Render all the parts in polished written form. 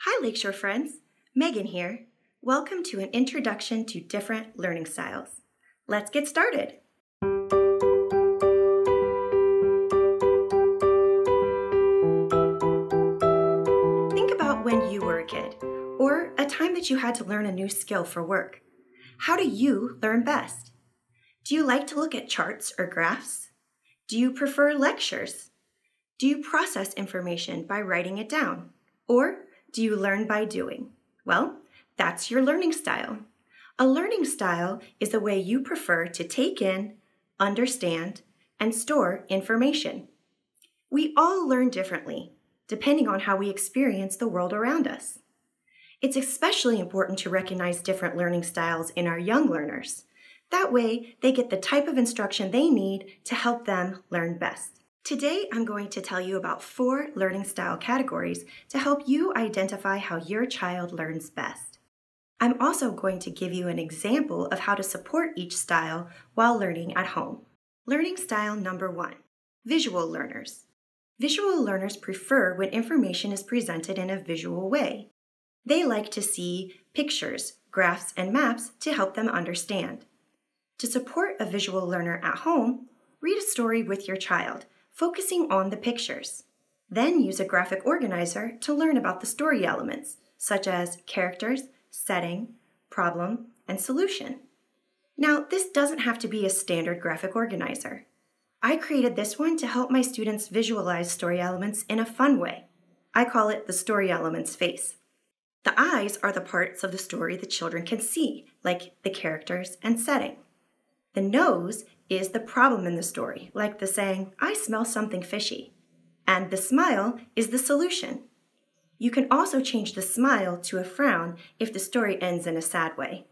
Hi Lakeshore friends, Meghan here. Welcome to an introduction to different learning styles. Let's get started. Think about when you were a kid, or a time that you had to learn a new skill for work. How do you learn best? Do you like to look at charts or graphs? Do you prefer lectures? Do you process information by writing it down? Or do you learn by doing? Well, that's your learning style. A learning style is the way you prefer to take in, understand, and store information. We all learn differently, depending on how we experience the world around us. It's especially important to recognize different learning styles in our young learners. That way, they get the type of instruction they need to help them learn best. Today, I'm going to tell you about 4 learning style categories to help you identify how your child learns best. I'm also going to give you an example of how to support each style while learning at home. Learning style number 1, visual learners. Visual learners prefer when information is presented in a visual way. They like to see pictures, graphs, and maps to help them understand. To support a visual learner at home, read a story with your child, focusing on the pictures. Then use a graphic organizer to learn about the story elements, such as characters, setting, problem, and solution. Now, this doesn't have to be a standard graphic organizer. I created this one to help my students visualize story elements in a fun way. I call it the story elements face. The eyes are the parts of the story the children can see, like the characters and setting. The nose is the problem in the story, like the saying, "I smell something fishy." And the smile is the solution. You can also change the smile to a frown if the story ends in a sad way.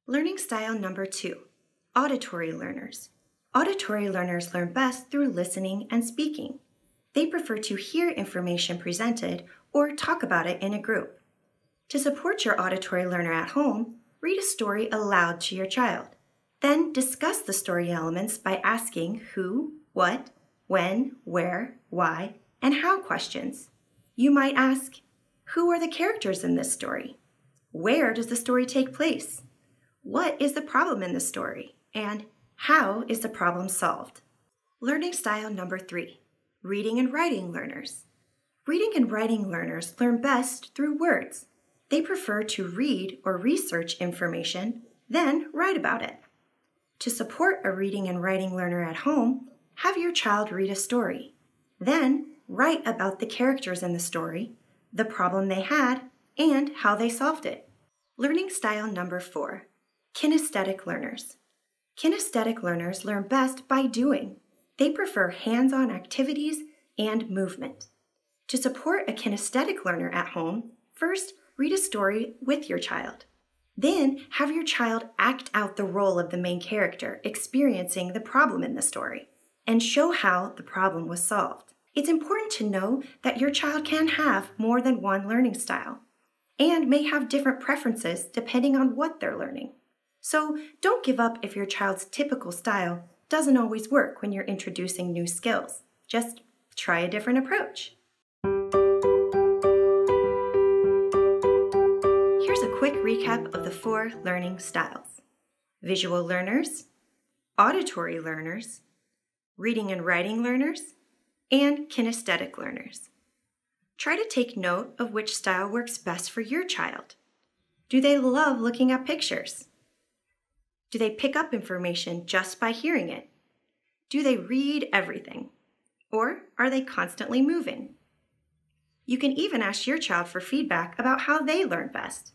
Learning style number 2, auditory learners. Auditory learners learn best through listening and speaking. They prefer to hear information presented or talk about it in a group. To support your auditory learner at home, read a story aloud to your child. Then discuss the story elements by asking who, what, when, where, why, and how questions. You might ask, who are the characters in this story? Where does the story take place? What is the problem in the story? And how is the problem solved? Learning style number 3, reading and writing learners. Reading and writing learners learn best through words. They prefer to read or research information, then write about it. To support a reading and writing learner at home, have your child read a story. Then write about the characters in the story, the problem they had, and how they solved it. Learning style number 4, kinesthetic learners. Kinesthetic learners learn best by doing. They prefer hands-on activities and movement. To support a kinesthetic learner at home, first read a story with your child. Then have your child act out the role of the main character experiencing the problem in the story and show how the problem was solved. It's important to know that your child can have more than one learning style and may have different preferences depending on what they're learning. So don't give up if your child's typical style doesn't always work when you're introducing new skills. Just try a different approach. Here's a quick recap of the 4 learning styles: visual learners, auditory learners, reading and writing learners, and kinesthetic learners. Try to take note of which style works best for your child. Do they love looking at pictures? Do they pick up information just by hearing it? Do they read everything? Or are they constantly moving? You can even ask your child for feedback about how they learn best.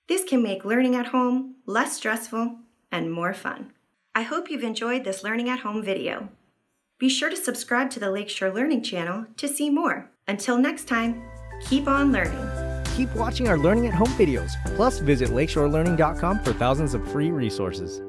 This can make learning at home less stressful and more fun. I hope you've enjoyed this Learning at Home video. Be sure to subscribe to the Lakeshore Learning channel to see more. Until next time, keep on learning. Keep watching our Learning at Home videos. Plus, visit lakeshorelearning.com for thousands of free resources.